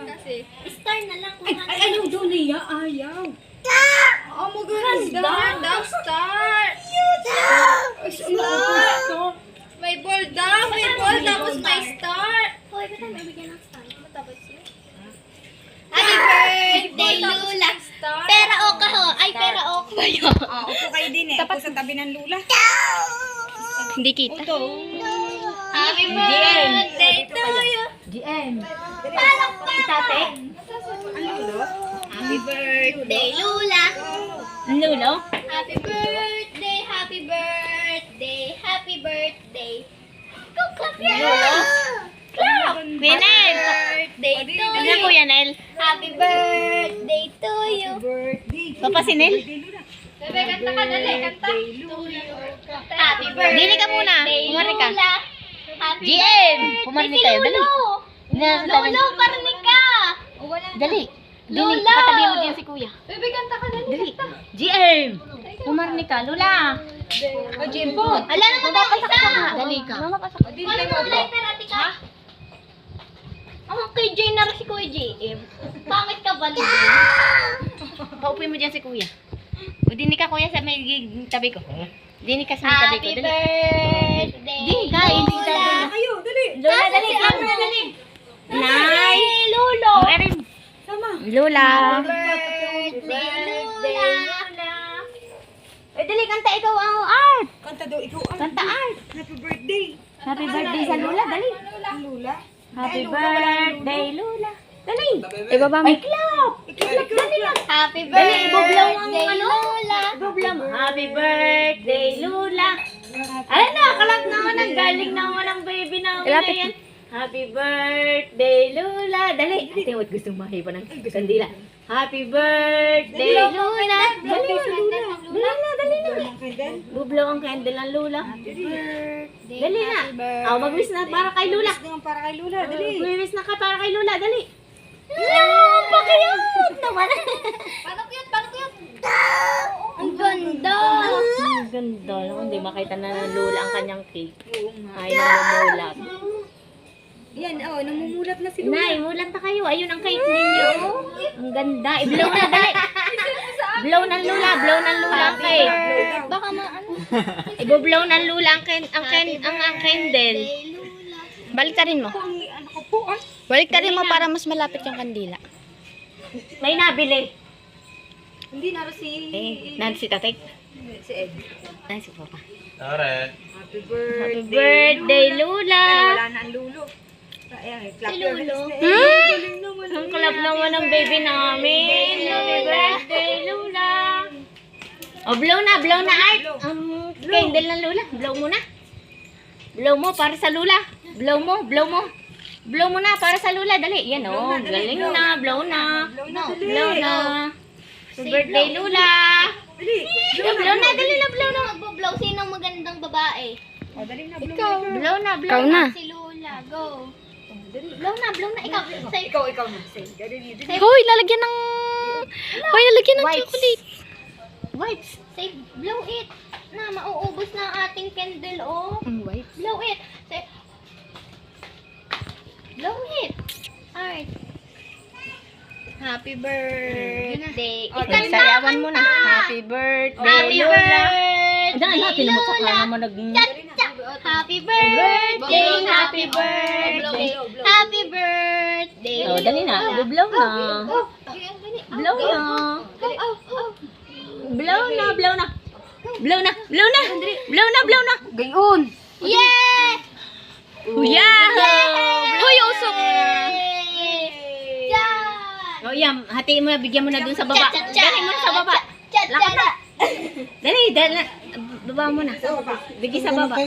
kasi. Star na lang. Ay, ayaw daw niya. Ayaw. Oh, maganda. Star daw, star. Star. May ball daw, may ball, tapos may star. Hoy, ba't tayo mabigyan ng star? Matapos yun. Happy birthday, Lula! Star. Pera o ka ho. Ay, pera o ka yun. Upo kayo din eh. Upo sa tabi ng lula. Hindi kita. Ito. Happy birthday to you. GM. Tate. Ang lulo? Happy birthday, Lula. Lulo? Happy birthday, happy birthday, happy birthday. Go, clap yan. Lula. Clap. Winel. Birthday to Ano you. Kuya Nel? Happy birthday to you. Birthday. Papa si Nel? Bebe, kanta ka dali, kanta. Happy birthday. Dili ka muna. Pumari ka. Lula. Happy GM. birthday. Pumari kayo. Dali. Lolo, parinig ka. Dali. Lula. Patabi mo dyan si Kuya. Bebe, kanta ka dali. Dali. GM. Pumarni ka. Lula. O, Jimbo. Ala naman tayo isa. Dali ka. Wala mo lighter, ate ka. Ang kay Jay na rin si Kuya JM. Pangit ka ba, Lulu? Paupuin mo dyan si Kuya. O dini ka Kuya sa may tabi ko. Dini ka sa may tabi ko. Happy Dali. birthday, Dini ka. Hindi ka. Lula. Kayo. Dali. Lula. Dali. Dali. Nay! Lulo! Erin. Lula. Birthday, Lula! Eh, dali, kanta ikaw ang art. Kanta daw ikaw ang Kanta art. happy birthday. Happy birthday sa Lula, dali. Lula. Happy birthday, Lula. Dali. Ibaba mo. Ay, clap. Clap, dali lang. Happy Dali, ibublaw ang birthday, ano? Lula! Ibublaw mo. Happy birthday, Lula. Ay, nakalak naman ang galing naman ang baby namin na yan. Happy birthday, Lula. Dali. Ate, what gusto mahipa ng kandila. Happy birthday, Lula. Dali na. Dali na. Bublaw ang candle ng Lula. Dali na. Oh, mag-wish na para kay Lula. Naman para kay Lula, dali. Mag-wish na ka para kay Lula. Dali. Pakiyot naman! Paano ko yun? Paano ko yun? Ang ganda! Ang ganda. Hindi makita na ng Lula ang kanyang cake. Ay, namumulat. Yan, oh, namumulat na si Lula. Nay, mulat na kayo. Ayun ang cake ninyo. Ang ganda. I-blow na, dali. Blow ng Lula. Blow ng Lula ang cake. Baka ano? I-blow ng Lula ang candle. Lula. Baliktarin mo. Ano ko po, ah? Baliktarin mo para mas malapit yung kandila. May nabili. Hindi na si... Nancy Tatek. Si Ed. Nancy Papa. Alright. Happy Happy birthday. birthday, Lula. Wala na ang lulo. Ayan, clap Si your Lulo. hands. Galing naman. Ang kalap naman ng baby namin. Happy birthday, Lula. O, blow na, Art. Ang candle ng Lula. Blow mo na. Blow mo para sa Lula. Blow mo. Blow mo na para sa Lula. Dali. Yan o. Galing na. Blow na. Blow na. Happy birthday, Lula. Dali. Blow na. Dali na. Blow na. Magbublow. Sinong magandang babae? O, dali na. Blow na. Blow na. Si Lula. Go. Blow na. Ikaw. Say, Ikaw na. Say, dali. Hoy, lalagyan ng... Hoy, lalagyan ng chocolate. Wipes. say, blow it. Na, mauubos na ang ating candle, oh. Wipes. Blow it. Say, blow it. Alright. Happy birthday. Sayawan mo na. Happy birthday, Happy Lula. birthday, Dahil natin mo sa Lula. naman nag... Happy birthday, happy birthday, happy birthday. Oh, dali na. Bublow na. Blow na. Blow na, blow na. Blow na, blow na. Blow na, blow na. Gayon. Yeah! Yahoo! Hoy, usok. Yeah! Oh, yan. Hatiin mo na, bigyan mo na dun sa baba. Dali mo na sa baba. Lakad na. Dali, dali. Baba mo na. Bigyan sa baba.